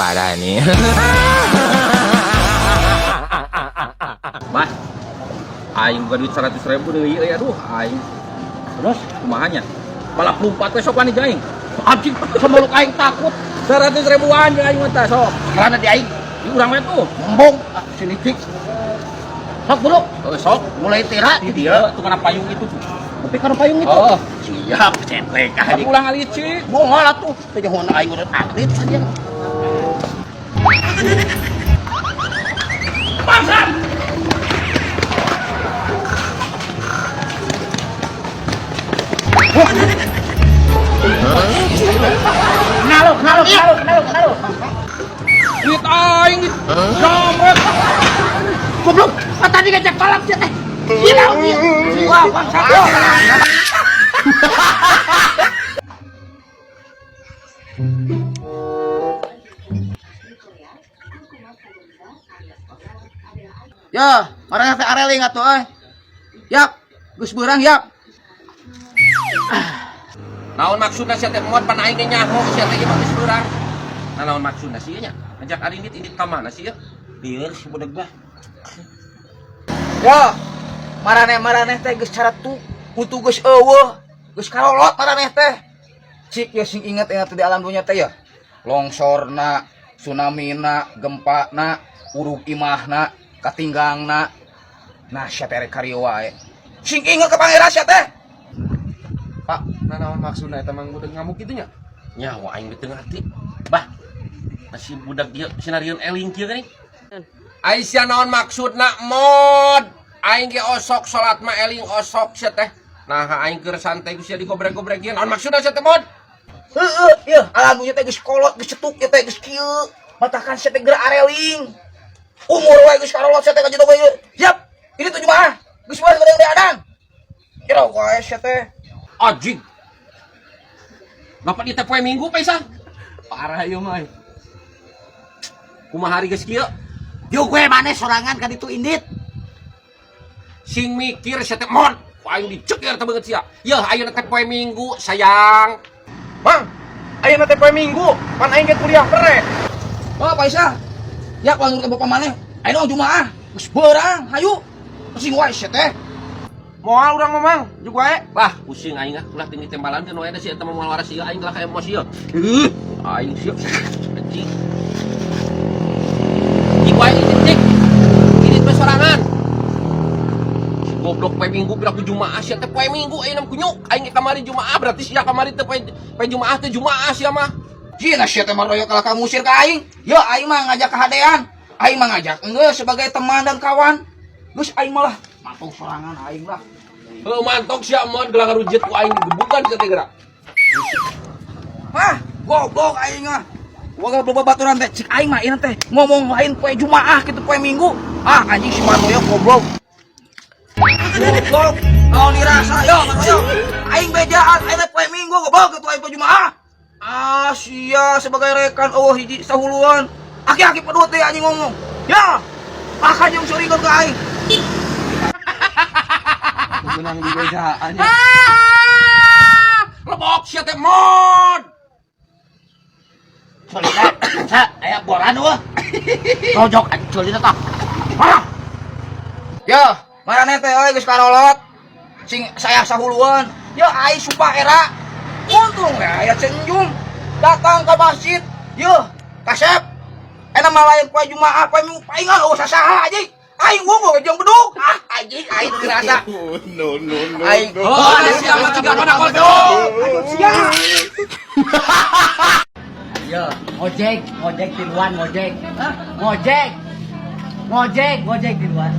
parah nih. Bah, aing buka duit 100.000 deui euy aduh aing. Terus kumahanya? Malah pelumpat we sok wani aing. Anjing samaluk aing takut. 100.000-an jeung aing mah tah sok. Karana di aing di urang mah tuh ngembong sini cik. Sok bro. Sok mulai tira di dia tukang payung itu. Tapi kana payung itu. Oh, siap cetlek ah. Pulang alicik. Bohong lah tuh. Teh jahona aing udah atlet saja. Pasang. Nalo. Duit aing jamret. Goblok, tadi ngajak balap sih teh. Gila nih. Wah, bangsa. Ya, marahnya teh areling atuh euy. Yap, geus beurang yap. Naon maksudna sia teh mod pan aing ge nyaho sia teh ieu geus beurang. Nah, naon maksudna sia nya? Ngajak aringit indit ka mana sih ya? Lieur si budak bah. Ya, maraneh teh geus caratu, mutu geus eueuh, geus karolot maraneh teh. Cik ya sing inget di alam dunia teh ya. Longsorna, tsunamina, gempana, urug imahna, katinggangna. Nah, sia teh rek karieu wae. Sing inget ka pangeran sia teh. Pak, naon maksudna eta mang budak ngamuk kitu nya? Nya aing teu ngarti. Bah, masih budak ieu sinarieun eling kieu geuning. Aisyah naon maksudna mod? Aing ge osok salat mah eling osok sia teh. Nah, aing keur santai geus sia digobrek-gobrek ieu. Naon maksudna sia teh mod? Heueuh, ieu alamnya teh geus kolot, geus cetuk ieu teh geus kieu. Matakan sia teh geura areling. Umur wae geus karolot sia teh ka jitu ieu. Siap. Ini tuh jumaah. Geus beres gede-gedean. Kira wae sia teh. Anjing. Bapak di teh poe Minggu pisan. Parah ieu mah. Kumaha hari geus kieu? Yo gue maneh sorangan ka ditu indit. Sing mikir sia teh mon, aing diceger teh beungeut sia. Yeuh ayeuna teh poe Minggu, sayang. Mang, ayeuna teh poe Minggu, pan aing ge kuliah kere. Oh, Paisa. Ya kalau nurut bapak maneh, ayeuna jumaah, geus beurang, hayu. Pusing wae sia teh. Moal urang mah mang, jug wae. Bah, pusing aing ah, ulah tinggi tembalan teh nu aya si eta mah moal waras ieu aing gelah ka emosi ieu. Aing sieu. Anjing. Wae cek ini teh sorangan si goblok poe Minggu pira ku jumaah sia teh poe Minggu ayeuna kunyuk aing ge kamari jumaah berarti sia kamari teh poe jumaah teh jumaah sia mah cina sia teh mah royok kalah ka musir ka aing yo aing mah ngajak kahadean aing mah ngajak geus sebagai teman dan kawan geus aing malah mantok sorangan aing lah heuh mantok sia mon gelah ngarujet ku aing digebukan sia teh geura hah goblok aing mah waga boba baturan teh cik aing mah ieu teh ngomong lain poe Jumaah kitu poe Minggu. Ah anjing si Manoyo goblok. Goblok. Naon dirasa yo Manoyo. Aing bejaan aing poe Minggu goblok kitu aing poe Jumaah. Ah sia sebagai rekan eueuh hiji sahuluan. Aki-aki pedut teh anjing ngomong. Ya. Maka jeung surikeun ka aing. Menang di bejaan. Lebok sia teh mod. Solita, sa, aya boran wah. Rojok solita tah. Parah. Ya, maraneh teh euy geus karolot. Sing saya sahuluan. Ya ai supa era. Untung we aya cenjum datang ke masjid. Yeuh, kasep. Eta mah lain poe Jumaah, poe Minggu paingan eueuh sasaha anjing. Aing wungu jeung bedug. Ah, anjing aing dirasa. No. Aing. Oh, ada siapa tiga pada kodok. Aduh, siap. Yo, ngojek tiluan ngojek. Hah? Ngojek tiluan.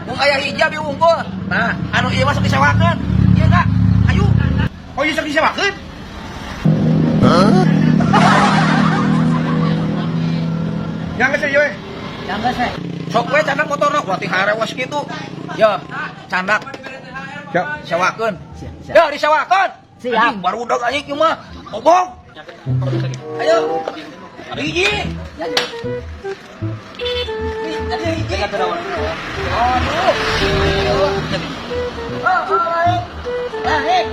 Mun aya hijab di unggul. Nah, anu ieu mah sok disewakeun. Ieu enggak? Ayo. Oh, ieu sok disewakeun? Hah? Yang geus ieu we. Yang geus we. Sok we candak motorna berarti harewas kitu. Yo, candak. Siap, sewakeun. Yo, disewakeun. Siap. Barudak anjing ieu mah. Obong. Ayo. Ada hiji. Ada hiji. Aduh. Baik.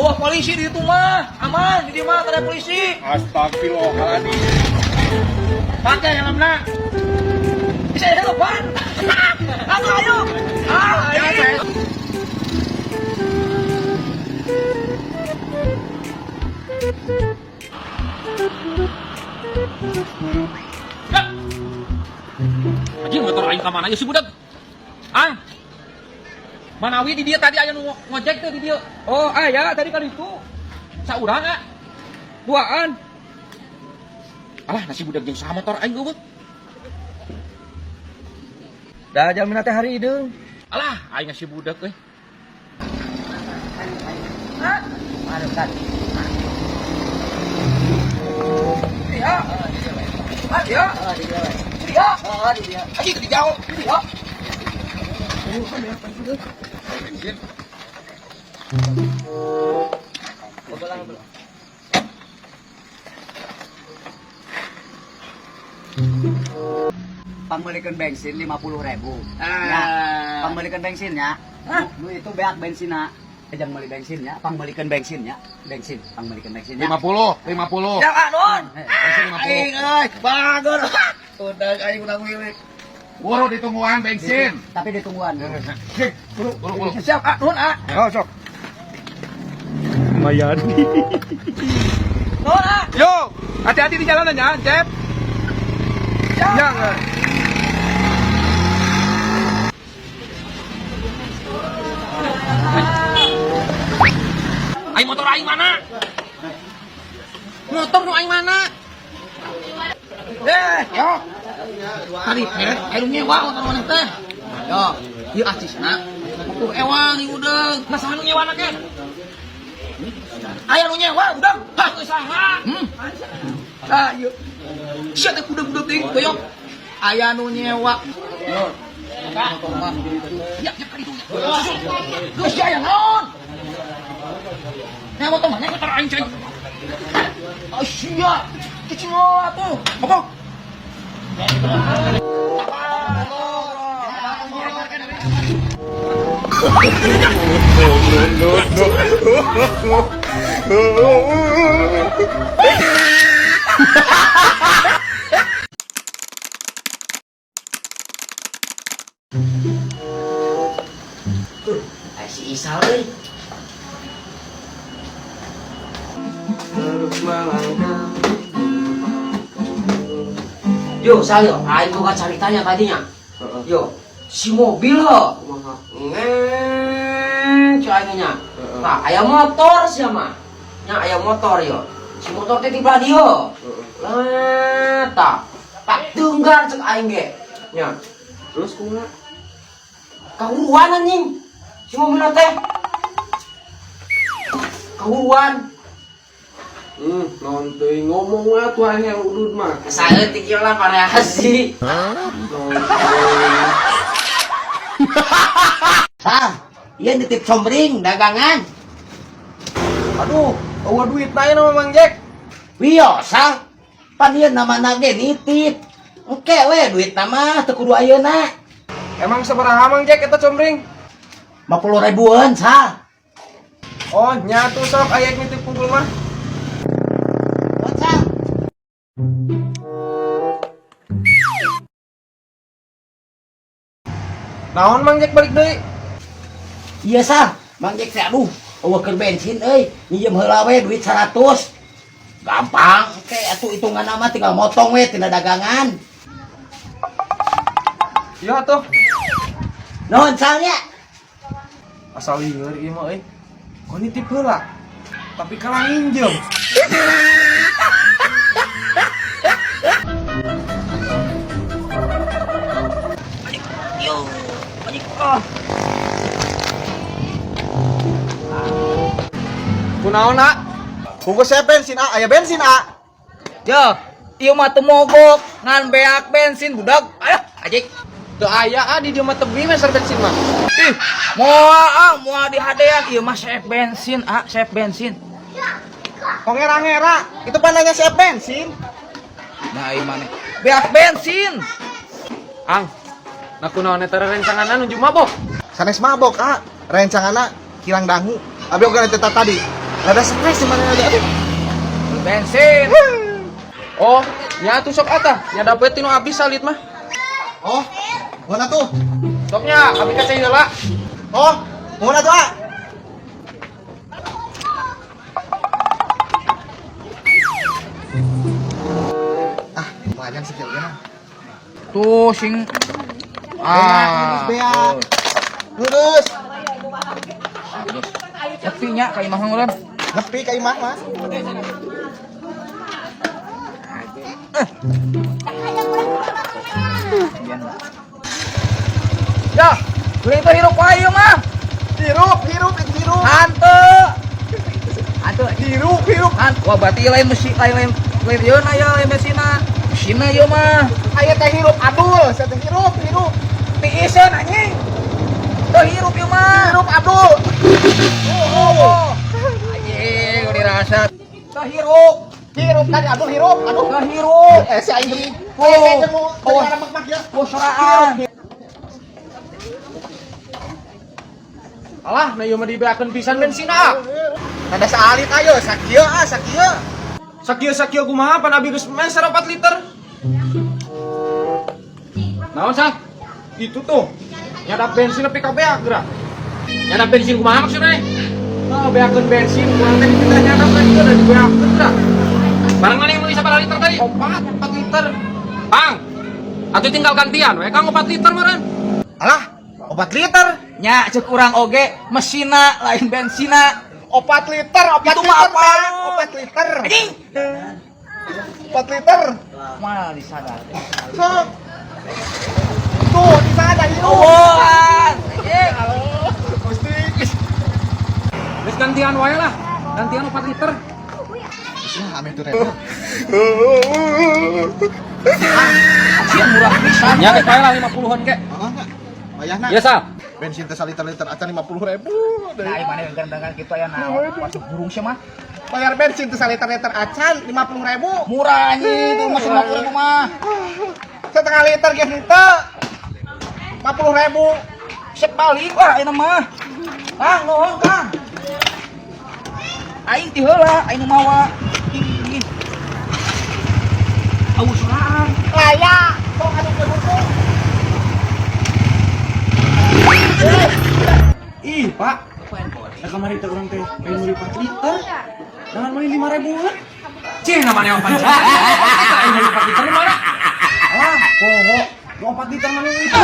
Awah polisi di itu mah. Aman, di mah ada polisi. Astagfirullahaladzim. Pakai helmnya. Bisa ya depan. Ayo. Ayo. Anjing motor aing ka mana ya si budak? Ah. Manawi di dia tadi aya nu ngojek teh di dia. Oh, aya tadi kan itu. Saurang ah. Duaan. Alah nasi budak jeung saha motor aing eueuh. Dah jam teh hari deung. Alah aing nasi budak euy. Aduh kan. Ya. Ya. Di dia. Ya. Di dia. Aji di jauh. Ya. Pembelikan bensin 50.000. Ah. Ya, pembelikan bensinnya. Lu itu beak bensinnya. Jangan beli bensinnya, pembelikan bensinnya. Pembelikan bensinnya. 50. Ya, Anon. Bensin 50. Aing euy, bagur. Udah aing udah milik. Buru ditungguan bensin. Tapi ditungguan. Buru. Siap, Anon, ah. Oh, sok. Mayani. Non, ah. Yo, hati-hati di jalanan ya, Cep. Ya. Aing motor aing mana? Motor nu aing mana? Ya. Tadi ayo nyewa motor mana teh? Yo, ieu acisna. Tuh ewang ieu udah. Masaha nu nyewana ke? Aya nu nyewa udah. Hah, geus saha? Ah, ieu. Sia teh budak-budak teh goyok. Aya nu nyewa. Yo. Motor mah. Ya, kali itu. Geus aya naon? Nyewa motor mah Motor aing cai. Ah, sia. Kecil tuh. Apa? Si Isal euy. Yo, saya, aing boga caritanya tadinya. Yo, si mobil ho. Aingnya. Nah, aya motor sia mah. Nya aya motor yo. Si motor teh di belah dieu. Tah. Tak tunggar cek aing ge. Nya. Terus kumaha? Kahuruan anjing. Si mobil teh. Kahuruan. Non teuing ngomong we atuh aing yang udud mah. Saya tikir lah variasi. Iya nitip sombring dagangan. Aduh, eueuh duit naon mah Mang Jack. Biasa. Pan ieu namana ge nitip. Engke we duit nama teu kudu ayeuna. Emang sabaraha Mang Jack eta combring? 50.000-an sah. Oh, nya tuh sok aya nitip pungkul mah. Sah. Naon Mang Jack balik deui? Iya sah. Mang Jack teh aduh, eueuh keur bensin euy. Nyieum heula we duit 100. Gampang, engke atuh hitungan mah tinggal motong we tina dagangan. Iya atuh. Naon salnya? Asal lieur ieu mah euy. Kok nitip heula? Tapi kalah nginjem. Kunaon nak? Bungkus saya bensin ah, aya bensin ah. Yo, ieu mah teu mogok, ngan beak bensin budak. Ayo, ajik. Teu aya ah di dieu mah tebing meser bensin mah. Ih, moal di hadean ieu mah sep bensin, sep bensin. Kok ngera-ngera? Itu pandangnya saya bensin. Nah, ieu maneh. Beak bensin. Ang, nak kunaon eta rencanganna nuju mabok? Sanes mabok ah, rencanganna kilang dangu. Abi oge teh tadi. Rada stres mana ada tuh. Bensin. Oh, nya tuh sok ata, nya dapetin abis salit mah. Oh, mana tuh? Soknya abis kacang heula. Oh, mana tuh? Ah, lumayan sekilnya. Tuh sing Beak. Lurus. Tapi nya ka imah ngeuleun. Nepi ka imah mah. Ya, beli itu hirup wae ieu mah. Hirup. Hanteu. Hirup. Wah, berarti lain mesin lain ieu na ya lain mesinna. Mesinna ieu mah. Aya teh hirup adul, saya teh hirup. Tiiseun anjing. Teu hirup ieu mah. Hirup adul. Oh. Anjing, dirasa. Teu hirup. Hirup tadi adul hirup. Teu hirup. Si aing geuning. Oh. Oh, mak ya. Bosoraan. Alah, na ieu mah dibeakeun pisan bensina. Ada salit ayo, sakieu. Sakieu kumaha pan abi geus meser 4 liter. Naon sak? Itu tuh. Nyadap bensin nepi ka beak geura. Nyadap bensin kumaha maksudnya? Nah, beakeun bensin kurang teh kita nyadap teh geura da dibeakeun geura. Barang mana yang beli sabaraha liter tadi? 4 liter. Bang, atuh tinggal gantian we Kang 4 liter meureun. Alah, 4 liter. Nya ceuk urang oge mesinna lain bensina. 4 liter, 4 Itu liter. mah apa? 4 liter. Anjing. 4 liter. Mal disadar. Sok. Tuh, di sana ada hirup. Oboan. Anjing. Gusti. Geus gantian wae lah. Gantian 4 liter. Nah, ame tuh rek. Sia murah pisan. Ya geus bae lah 50-an ke. Bayahna. Biasa. Bensin teh saliter-liter acan 50.000. Nah, ieu maneh gandangan kitu aya naon? Masuk burung sia mah. Bayar bensin teh saliter-liter acan 50.000. Murah anjing, itu mah 50.000 mah. Setengah liter ge henteu. 50.000. Sek balik wah ayeuna mah. Kang, nuhun Kang. Aing ti heula, aing nu mawa. Ih. Awas urang. Layak. Sok anu ke buku. Ih, Pak. Da kamari teh urang teh pengen meuli 4 liter. Jangan meuli 5.000-an. Cih namanya yang pancing. Aing beli 4 liter mana? Alah, poho. 4 liter mana itu?